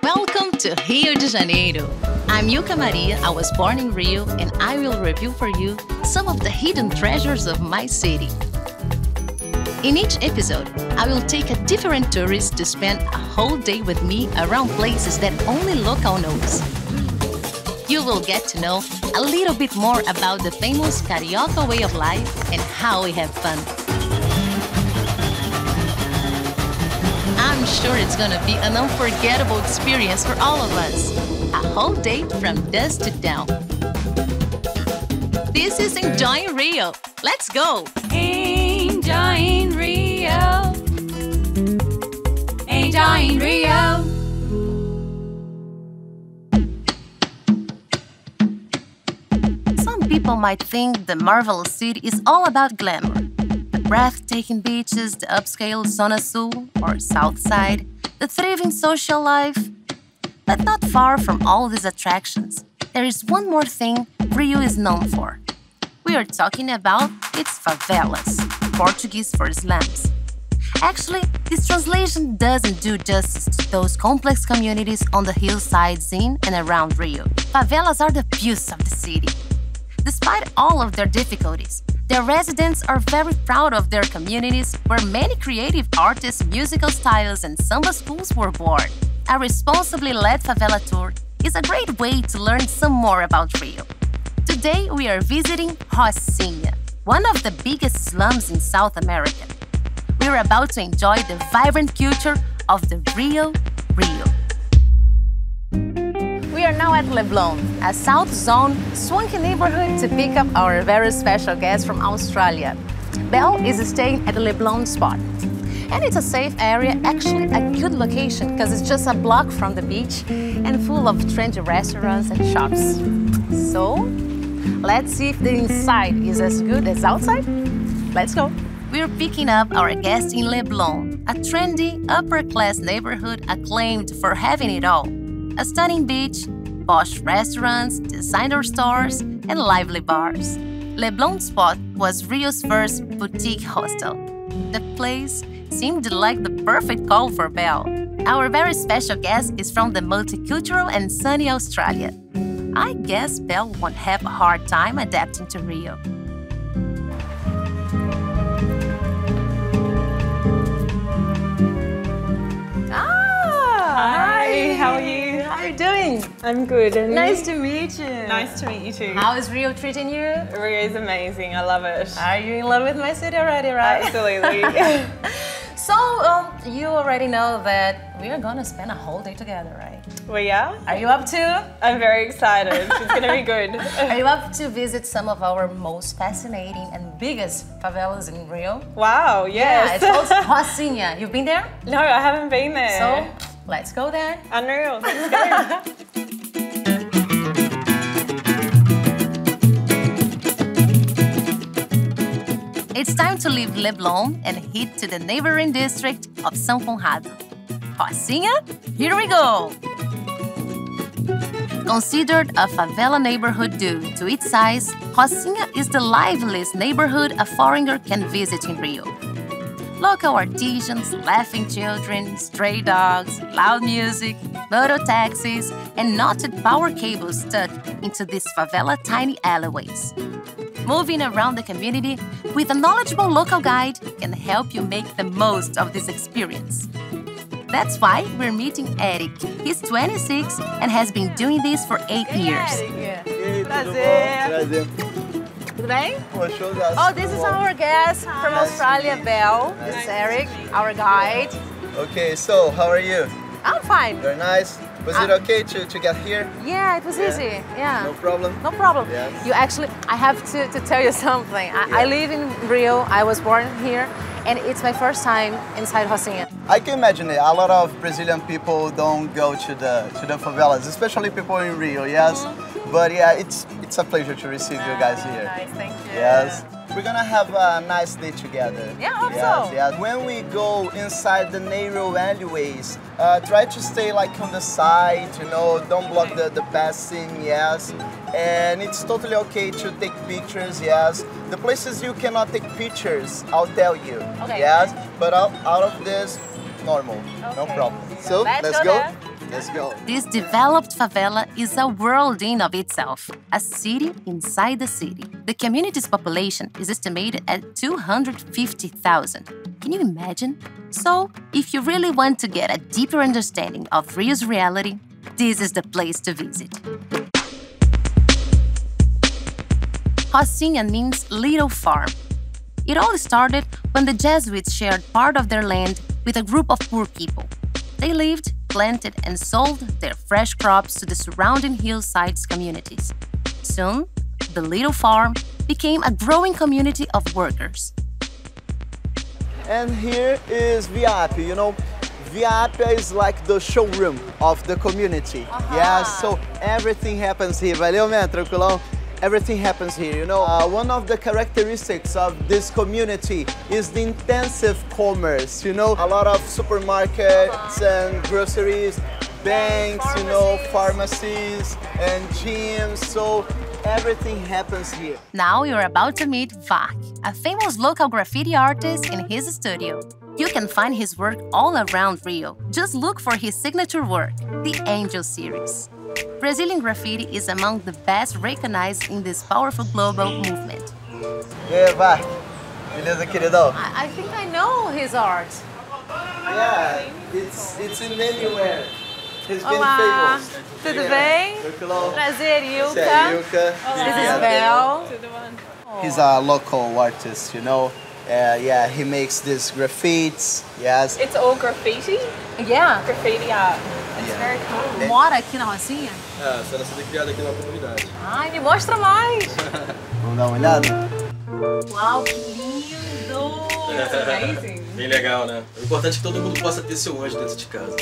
Welcome to Rio de Janeiro. I'm Hylka Maria, I was born in Rio, and I will review for you some of the hidden treasures of my city. In each episode, I will take a different tourist to spend a whole day with me around places that only local knows. You will get to know a little bit more about the famous Carioca way of life and how we have fun. I'm sure it's gonna be an unforgettable experience for all of us. A whole day from dusk to dawn. This is Enjoying Rio. Let's go! Enjoying Rio. Enjoying Rio. Some people might think the marvelous city is all about glamour. The breathtaking beaches, the upscale Zona Sul or South Side, the thriving social life. But not far from all these attractions, there is one more thing Rio is known for. We are talking about its favelas, Portuguese for slums. Actually, this translation doesn't do justice to those complex communities on the hillsides in and around Rio. Favelas are the pulse of the city. Despite all of their difficulties, their residents are very proud of their communities where many creative artists, musical styles, and samba schools were born. A responsibly led favela tour is a great way to learn some more about Rio. Today we are visiting Rocinha, one of the biggest slums in South America. We're about to enjoy the vibrant culture of the Rio. We are now at Leblon, a South Zone swanky neighborhood to pick up our very special guest from Australia. Belle is staying at the Leblon Spot. And it's a safe area, actually a good location because it's just a block from the beach and full of trendy restaurants and shops. So, let's see if the inside is as good as outside. Let's go. We're picking up our guest in Leblon, a trendy, upper-class neighborhood acclaimed for having it all. A stunning beach, posh restaurants, designer stores, and lively bars. Leblon Spot was Rio's first boutique hostel. The place seemed like the perfect call for Belle. Our very special guest is from the multicultural and sunny Australia. I guess Belle won't have a hard time adapting to Rio. Hi, how are you? How are you doing? I'm good. And Nice to meet you. Nice to meet you too. How is Rio treating you? Rio is amazing. I love it. Are you in love with my city already, right? Absolutely. So, you already know that we are gonna spend a whole day together, right? We are? Are you up to? I'm very excited. It's gonna be good. Are you up to visit some of our most fascinating and biggest favelas in Rio? Wow, Yeah, yes. it's called Rocinha. You've been there? No, I haven't been there. So, let's go then. Unreal. Let's go. It's time to leave Leblon and head to the neighboring district of São Conrado. Rocinha, here we go! Considered a favela neighborhood due to its size, Rocinha is the liveliest neighborhood a foreigner can visit in Rio. Local artisans, laughing children, stray dogs, loud music, motor taxis, and knotted power cables stuck into these favela tiny alleyways. Moving around the community with a knowledgeable local guide can help you make the most of this experience. That's why we're meeting Eric. He's 26 and has been doing this for 8 years. Prazer. Tudo bem? Oh, Oh, this is our guest from Australia, Belle. This is Eric, our guide. Okay, so how are you? I'm fine. Very nice. Was it okay to get here? Yeah, it was easy. Yeah. No problem? No problem. Yes. You actually, I have to tell you something. I live in Rio. I was born here, and it's my first time inside Rocinha. I can imagine it. A lot of Brazilian people don't go to the favelas, especially people in Rio, yes? But yeah, it's a pleasure to receive you guys here. Nice, thank you. Yes. We're gonna have a nice day together. Yeah, I hope yes, so. Yes. When we go inside the narrow alleyways, try to stay like on the side, you know, don't block the passing, yes. And it's totally okay to take pictures, yes. The places you cannot take pictures, I'll tell you, Okay. yes. But out of this, normal, no Okay. problem. So Let's let's go go. there. let's go. This developed favela is a world in of itself, a city inside the city. The community's population is estimated at 250,000. Can you imagine? So, if you really want to get a deeper understanding of Rio's reality, this is the place to visit. Rocinha means little farm. It all started when the Jesuits shared part of their land with a group of poor people. They lived, planted, and sold their fresh crops to the surrounding hillsides communities. Soon, the little farm became a growing community of workers. And here is VIP, you know. VIP is like the showroom of the community. Yeah, so everything happens here. Valeu, man, tranquilão? Everything happens here, you know. One of the characteristics of this community is the intensive commerce, you know. A lot of supermarkets and groceries, banks, you know, pharmacies and gyms, so everything happens here. Now you're about to meet Vark, a famous local graffiti artist in his studio. You can find his work all around Rio. Just look for his signature work, the Angel series. Brazilian graffiti is among the best recognized in this powerful global movement. E aí, Vark? Beleza, queridão? I think I know his art. Yeah, it's in anywhere. He's been Olá, famous. tudo bem? Tranquilão? Prazer, Esse é Hylka. Hylka. This is Bel. He's a local artist, you know. Yeah, he makes these graffitis, yes. It's all graffiti? Yeah. Graffiti art. It's very cool. Mora aqui na Rocinha? É, você nasceu e criada aqui na comunidade. Ai, me mostra mais. Vamos dar uma olhada? Uau, que lindo. It's amazing. Bem legal, né? O importante é que todo mundo possa ter seu anjo dentro de casa.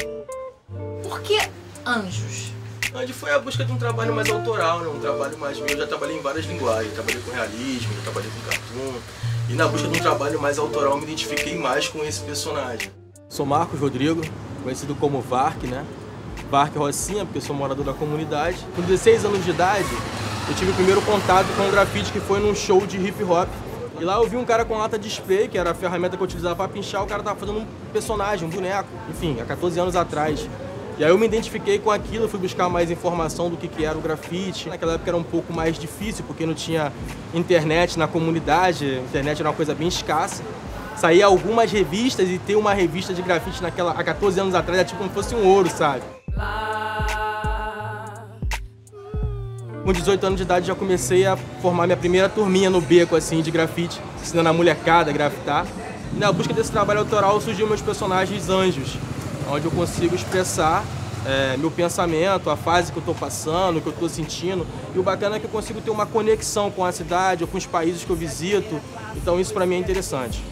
Por que anjos? Onde foi a busca de um trabalho mais autoral, né? Um trabalho mais meu. Eu já trabalhei em várias linguagens. Trabalhei com realismo, já trabalhei com cartoon. E na busca de um trabalho mais autoral, eu me identifiquei mais com esse personagem. Sou Marcos Rodrigo, conhecido como Vark, né? Vark Rocinha, porque sou morador da comunidade. Com 16 anos de idade, eu tive o primeiro contato com o grafite, que foi num show de hip hop. E lá eu vi um cara com lata de spray, que era a ferramenta que eu utilizava para pinchar. O cara tava fazendo um personagem, um boneco, enfim, há 14 anos atrás. E aí eu me identifiquei com aquilo, fui buscar mais informação do que era o grafite. Naquela época era um pouco mais difícil, porque não tinha internet na comunidade, a internet era uma coisa bem escassa. Saía algumas revistas e ter uma revista de grafite há 14 anos atrás era tipo como se fosse um ouro, sabe? Com 18 anos de idade já comecei a formar minha primeira turminha no beco assim, de grafite, ensinando a molecada a grafitar. E na busca desse trabalho autoral surgiu meus personagens anjos, onde eu consigo expressar meu pensamento, a fase que eu estou passando, o que eu estou sentindo. E o bacana é que eu consigo ter uma conexão com a cidade ou com os países que eu visito. Então isso para mim é interessante.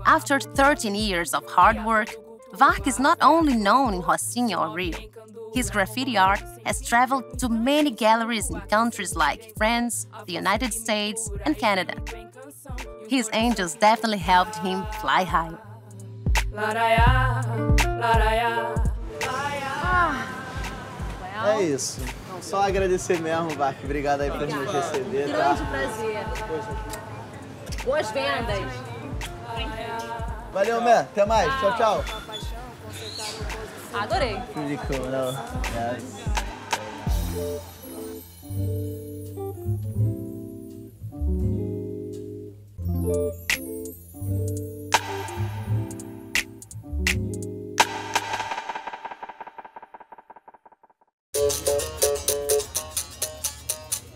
After 13 years of hard work, Vark is not only known in Rocinha or Rio. His graffiti art has traveled to many galleries in countries like France, the United States, and Canada. His angels definitely helped him fly high. É isso. Só agradecer mesmo, Vark. Obrigado aí por nos receber, tá? Grande prazer. Boas vendas. Valeu, man. Até mais. Tchau, tchau. Adorei. Pretty cool, no? Yes.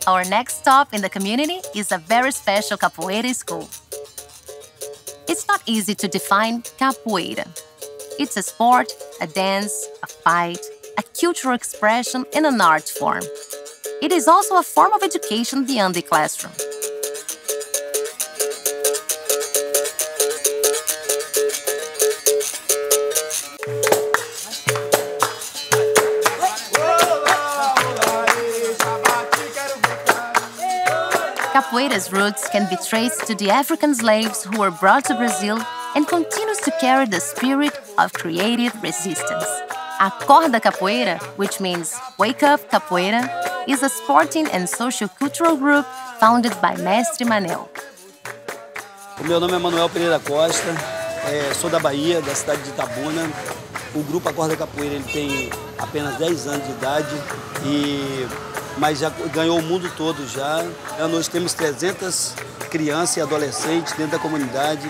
Our next stop in the community is a very special capoeira school. It's not easy to define capoeira. It's a sport, a dance, a fight, a cultural expression, and an art form. It is also a form of education beyond the classroom. Capoeira's roots can be traced to the African slaves who were brought to Brazil and continues to carry the spirit of creative resistance. A corda capoeira, which means Wake Up Capoeira, is a sporting and socio-cultural group founded by Mestre Manel. O meu nome é Manuel Pereira Costa, sou da Bahia, da cidade de Itabuna. O grupo Acorda Capoeira ele tem apenas 10 anos de idade, mas já ganhou o mundo todo já. Nós temos 300 crianças e adolescentes dentro da comunidade,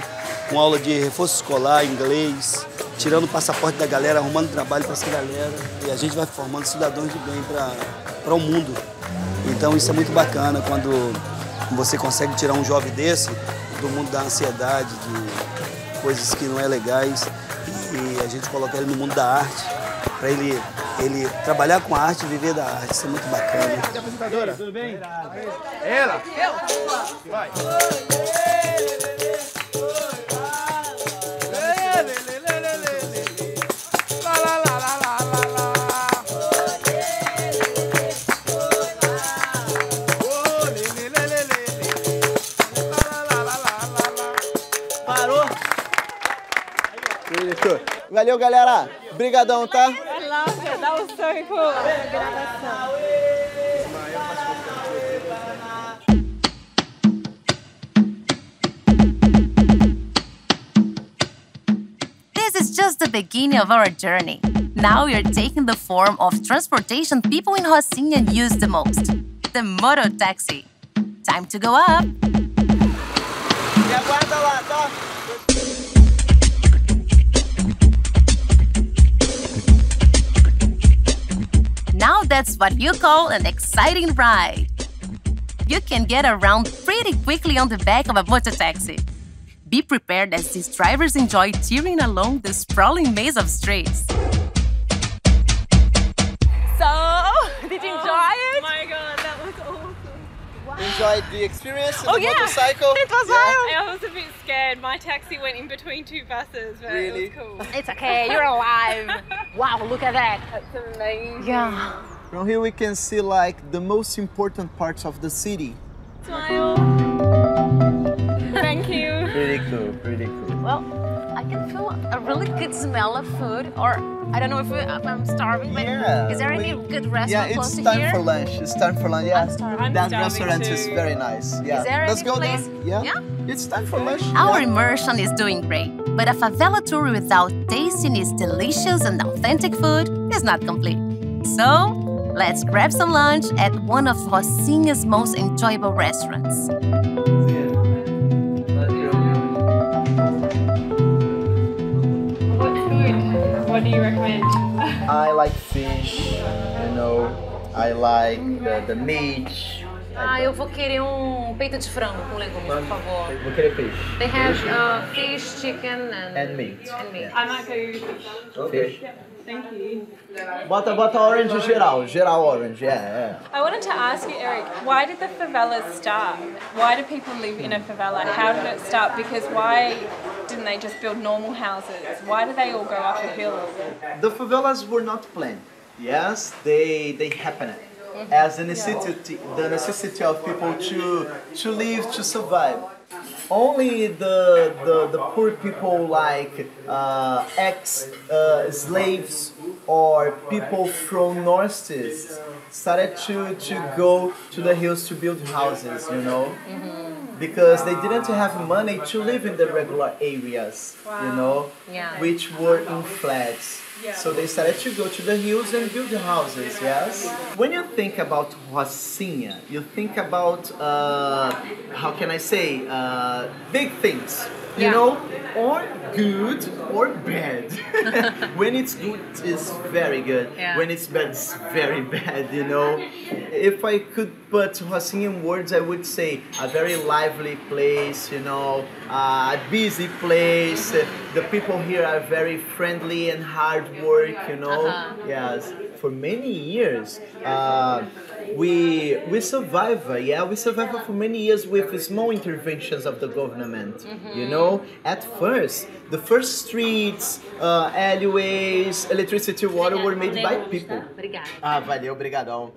com aula de reforço escolar, inglês, tirando o passaporte da galera, arrumando trabalho para essa galera. E a gente vai formando cidadãos de bem para o mundo. Então isso é muito bacana quando você consegue tirar um jovem desse do mundo da ansiedade, de coisas que não é legais, e a gente coloca ele no mundo da arte, para ele trabalhar com a arte e viver da arte. Isso é muito bacana. E a apresentadora? Tudo bem? Ela! Eu! Vai! Parou? Valeu, galera! Obrigadão, tá? I loved it. That was so cool. Gravação. This is just the beginning of our journey. Now we are taking the form of transportation people in Rocinha use the most, the moto taxi. Time to go up. Me aguarda lá, tá? Now that's what you call an exciting ride. You can get around pretty quickly on the back of a motor taxi. Be prepared as these drivers enjoy tearing along the sprawling maze of streets. So, did you enjoy it? Oh my god, that was awesome. Enjoyed the experience in Oh the yeah, motorcycle? it was Yeah. wild. I was a bit scared. My taxi went in between two buses, but Really? it was cool. It's okay, you're alive. Wow, look at that. That's amazing. Yeah. From here we can see like the most important parts of the city. Smile. Thank you. Pretty cool, pretty cool. Well, I can feel a really good smell of food, or I don't know if I'm starving, but Yeah, is there any good restaurant Yeah, close it's to time here? for lunch. It's time for lunch. Yeah, I'm that starving restaurant is too. very nice. Yeah, Is there let's any go place? there. Yeah? Yeah? It's time for lunch. Our Yeah. immersion is doing great, but a favela tour without tasting its delicious and authentic food is not complete. So, let's grab some lunch at one of Rocinha's most enjoyable restaurants. What's good? What do you recommend? I like fish, you know. I like the meat. Ah, eu vou querer peito de frango com legumes, por favor. Vou querer peixe. They have fish, chicken, And meat. And meat. I might go fish. Fish. Thank you. Bota orange geral orange, yeah. I wanted to ask you, Eric, why did the favelas start? Why do people live in a favela? How did it start? Because why didn't they just build normal houses? Why do they all go up a hill? The favelas were not planned. Yes, they happened as the necessity of people to live, to survive. Only the poor people like ex-slaves or people from Northeast started to go to the hills to build houses, you know, because they didn't have money to live in the regular areas, you know, Yeah. which were in flats. So they started to go to the hills and build houses, yes? When you think about Rocinha, you think about, how can I say, big things, you Yeah. know, or good or bad. When it's good, it's very good. Yeah. When it's bad, it's very bad, you know. If I could put Rocinha in words, I would say a very lively place, you know, a busy place. The people here are very friendly and hard work, you know. Yes, for many years, we survive. Yeah, we survive for many years with small interventions of the government. You know, at first, the first streets, alleyways, electricity, water were made by people. Obrigada. Ah, valeu, obrigadão.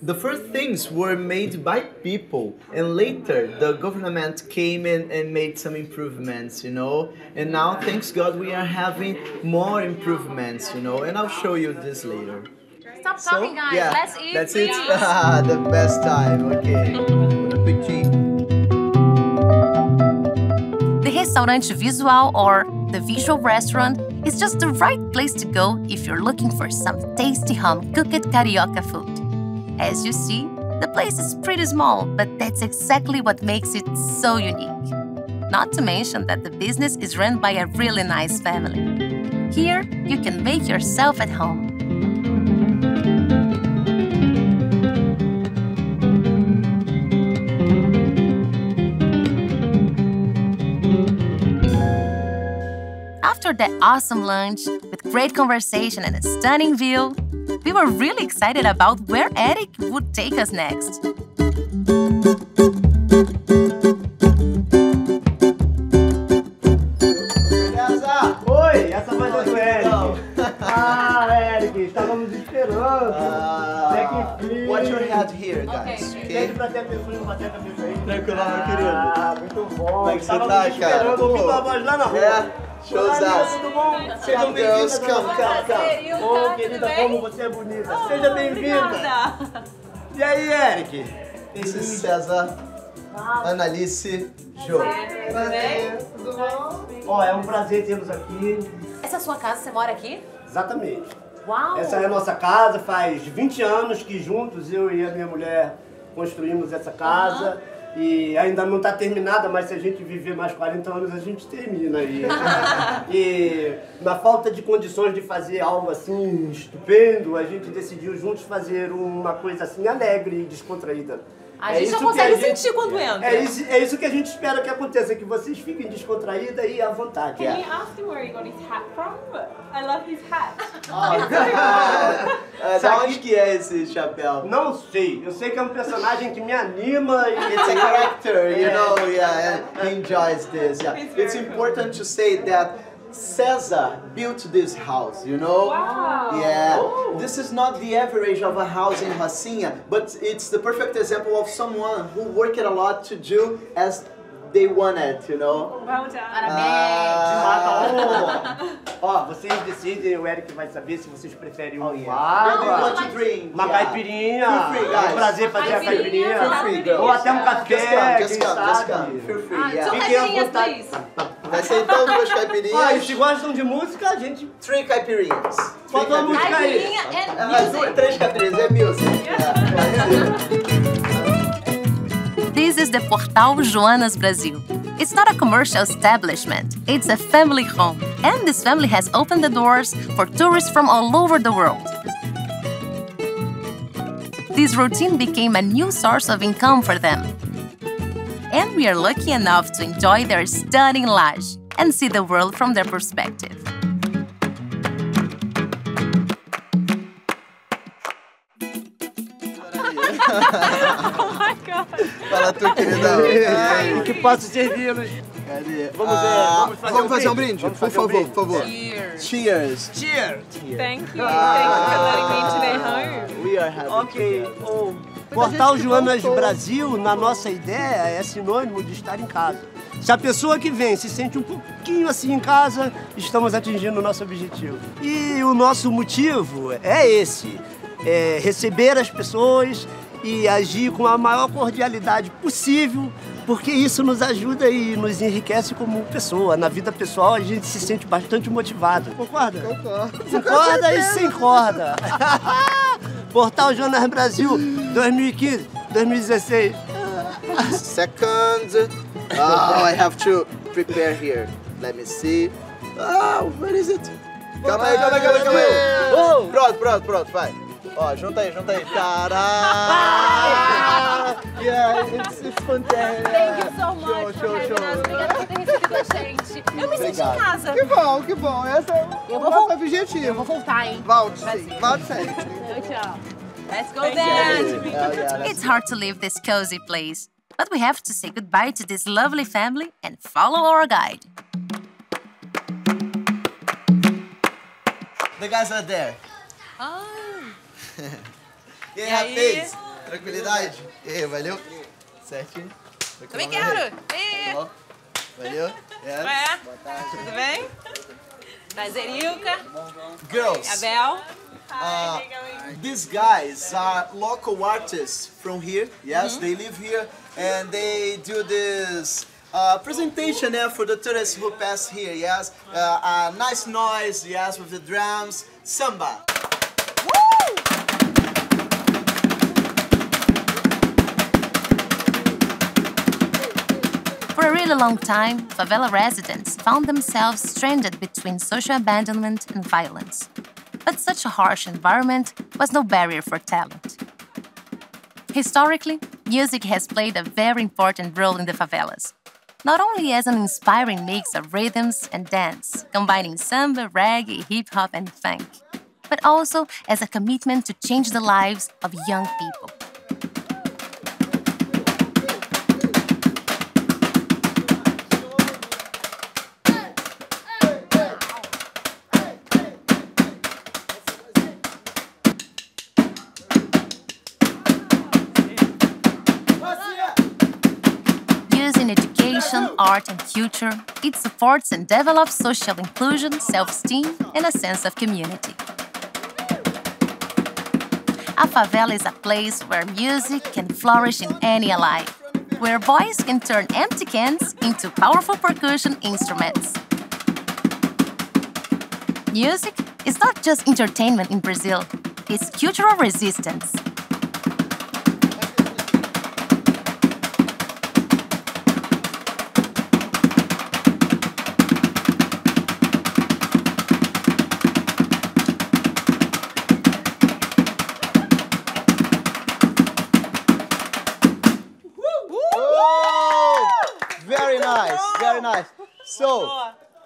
The first things were made by people, and later the government came in and made some improvements, you know. And now, thanks God, we are having more improvements, you know. And I'll show you this later. Stop talking, guys. yeah, Let's eat. that's it. please. The best time. Okay. Bon appetit. The restaurante visual, or the visual restaurant, It's just the right place to go if you're looking for some tasty home-cooked carioca food. As you see, the place is pretty small, but that's exactly what makes it so unique. Not to mention that the business is run by a really nice family. Here, you can make yourself at home. After that awesome lunch, with great conversation and a stunning view, we were really excited about where Eric would take us next. Oi, essa vai ser do Eric. Eric, estávamos esperando. Watch your head here, guys. Pede pra ter atenção e não bater a cabeça aí. Tranquilo, meu querido. Muito bom. Como é que você tá, Estávamos cara? esperando ouvir tua voz lá na rua. Showzaço. Tudo bom? Come, girls, come. Ô, querida, como você é bonita. Seja bem-vinda. E aí, Eric? Esse é César, Analice, Jô. Tudo bom? Ó, é um prazer tê-los aqui. Essa é a sua casa, você mora aqui? Exatamente. Uau! Essa é a nossa casa, faz 20 anos que juntos, eu e a minha mulher, construímos essa casa. E ainda não está terminada, mas se a gente viver mais 40 anos, a gente termina. E na falta de condições de fazer algo assim estupendo, a gente decidiu juntos fazer uma coisa assim alegre e descontraída. A gente já consegue sentir quando entra. É isso que a gente espera que aconteça, que vocês fiquem descontraídas e à vontade. Can you ask him where he got his hat from? I love his hat. Da onde que é esse chapéu? Não sei. Eu sei que é um personagem que me anima e... It's a character, you know, yeah, and he enjoys this, yeah. It's important to say that César built this house, you know? Wow. Yeah. This is not the average of a house in Rocinha, but it's the perfect example of someone who worked a lot to do as they wanted, you know? Well done. Ó, vocês decidem, o Eric vai saber se vocês preferem uma What do you água, want to drink? uma caipirinha, Feel free, guys. é um prazer fazer a caipirinha, Feel free, girls. ou até um café, Just quem come, just sabe. come. Feel free, Two yeah. Fiquem à caipirinhas, vontade. please. Vai ser então 2 Ah, e caipirinhas. se gostam de música, a gente... 3 caipirinhas. Faltou a música aí. Caipirinha and music. 3 caipirinhas, é music. This is the Portal Joanas Brasil. It's not a commercial establishment, it's a family home. And this family has opened the doors for tourists from all over the world. This routine became a new source of income for them. And we are lucky enough to enjoy their stunning laje and see the world from their perspective. Oh my God. Fala tu, queridão. E que posso servi-los. Cadê? Vamos fazer um brinde, Vamos por fazer um favor, brinde. por favor. Cheers. Cheers. Thank you. Thank you for letting me into their home. We are happy. Ok. Portal Joanas Brasil, na nossa ideia, é sinônimo de estar em casa. Se a pessoa que vem se sente um pouquinho assim em casa, estamos atingindo o nosso objetivo. E o nosso motivo é esse, é receber as pessoas e agir com a maior cordialidade possível, porque isso nos ajuda e nos enriquece como pessoa. Na vida pessoal, a gente se sente bastante motivado. Concorda? Concordo. Concorda e sem corda. Portal Joanas Brasil, 2015, 2016. Second. Oh, I have to prepare here. Let me see. Oh, where is it? Calma aí. Oh. Pronto, vai. Ó, junta aí. Caraca! Yeah, it's fantastic. Thank you so much Show. Obrigada por ter recebido a gente. Eu me senti em casa. Que bom. Esse é o nosso objetivo. Eu vou voltar, hein? Volte sempre. Tchau. Let's go then. It's hard to leave this cozy place, but we have to say goodbye to this lovely family and follow our guide. The guys are there. E aí, rapaz? Tranquilidade? E aí, valeu? Certinho? Também quero. Bom, valeu? É. Tudo bem? Prazer, Hylka. Girls, Abel. these guys are local artists from here. Yes, they live here and they do this presentation for the tourists who pass here, yes. A nice noise, yes, with the drums, samba. For a really long time, favela residents found themselves stranded between social abandonment and violence. But such a harsh environment was no barrier for talent. Historically, music has played a very important role in the favelas, not only as an inspiring mix of rhythms and dance, combining samba, reggae, hip-hop, and funk, but also as a commitment to change the lives of young people. In education, art, and culture, it supports and develops social inclusion, self-esteem, and a sense of community. A favela is a place where music can flourish in any alive, where boys can turn empty cans into powerful percussion instruments. Music is not just entertainment in Brazil, it's cultural resistance. Very nice. So,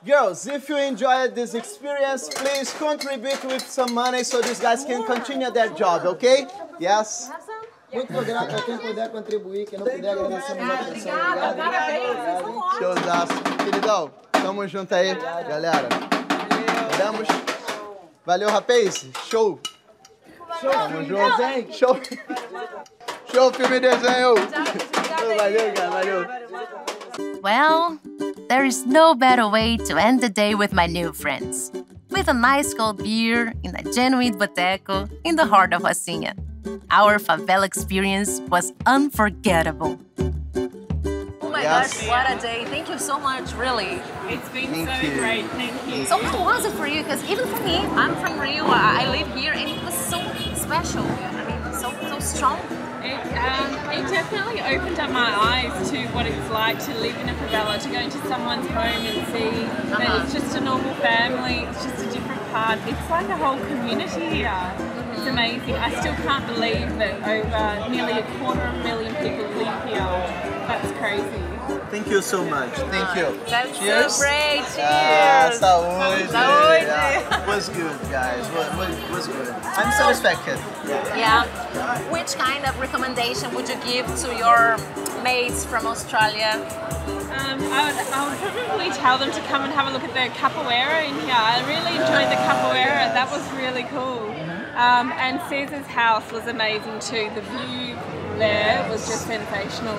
girls, if you enjoyed this experience, please contribute with some money so these guys can continue their job, okay? Yes? Muito grato a quem puder contribuir, quem não puder agradecer a atenção. Obrigado. Showzaço. Queridão, tamo junto aí, galera. Vamos. Valeu, rapaz. Show. Tamo junto, hein? Show. Show, filme e desenho. Valeu, cara. Valeu. Well, there is no better way to end the day with my new friends. With a nice cold beer in a genuine boteco in the heart of Rocinha. Our favela experience was unforgettable. Oh my gosh, what a day. Thank you so much, really. It's been great, thank you. So how was it for you? Because even for me, I'm from Rio, I live here, and it was so special. I mean, so strong. It definitely opened up my eyes to what it's like to live in a favela, to go into someone's home and see that it's just a normal family, it's just a different part. It's like a whole community here. It's amazing. I still can't believe that over nearly 250,000 people live here. That's crazy. Thank you so much. Thank you. That's Cheers. so great. Cheers. Saúde. Saúde. Yeah. Was good, guys. Was good. I'm satisfied. Yeah. Which kind of recommendation would you give to your mates from Australia? I would probably tell them to come and have a look at the capoeira in here. I really enjoyed the capoeira. That was really cool. And Caesar's house was amazing too. The view there was just sensational.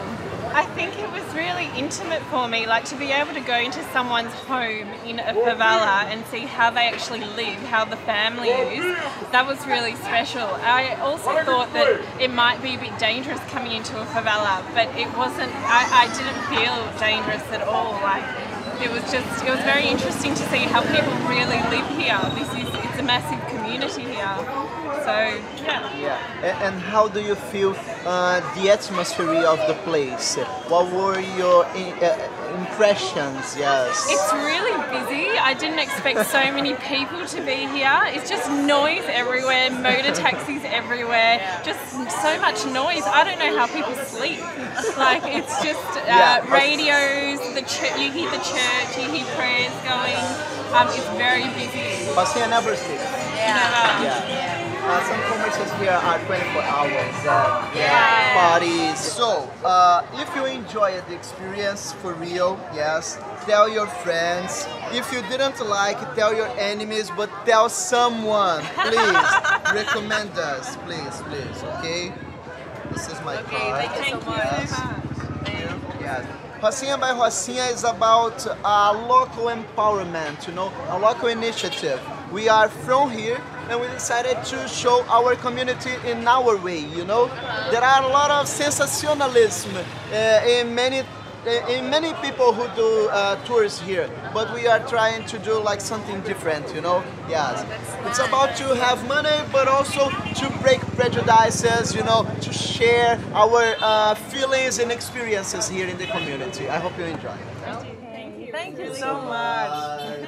I think it was really intimate for me, like to be able to go into someone's home in a favela and see how they actually live, how the family is. That was really special. I also thought that it might be a bit dangerous coming into a favela, but it wasn't. I didn't feel dangerous at all. Like it was very interesting to see how people really live here. It's a massive community here. So yeah. And how do you feel the atmosphere of the place? What were your impressions? Yes. It's really busy. I didn't expect so many people to be here. It's just noise everywhere, motor taxis everywhere, just so much noise. I don't know how people sleep. Like it's just radios. You hear the church, you hear prayers going. It's very busy. Rocinha never sleeps. Yeah. Some commercials here are 24 hours. Parties. So, if you enjoyed the experience for real, yes, tell your friends. If you didn't like, tell your enemies, but tell someone. Please, recommend us. Please, okay? This is my card. Thank you so much. Yes. Rocinha by Rocinha is about local empowerment, a local initiative. We are from here and we decided to show our community in our way, There are a lot of sensationalism in many and many people who do tours here, but we are trying to do like something different, you know? Yes. It's about to have money, but also to break prejudices, you know, to share our feelings and experiences here in the community. I hope you enjoy. Thank you so much.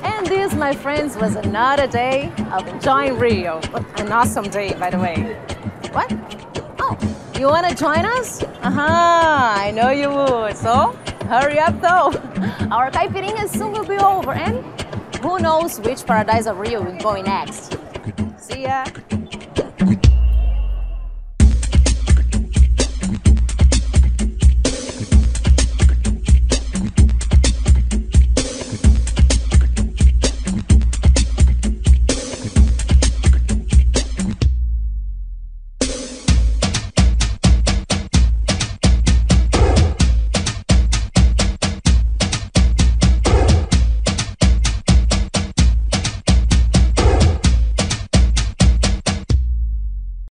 And this, my friends, was another day of enjoying Rio. An awesome day, by the way. What? Oh, you want to join us? I know you would. So, hurry up though. Our caipirinha soon will be over, and who knows which paradise of Rio we're going next. See ya.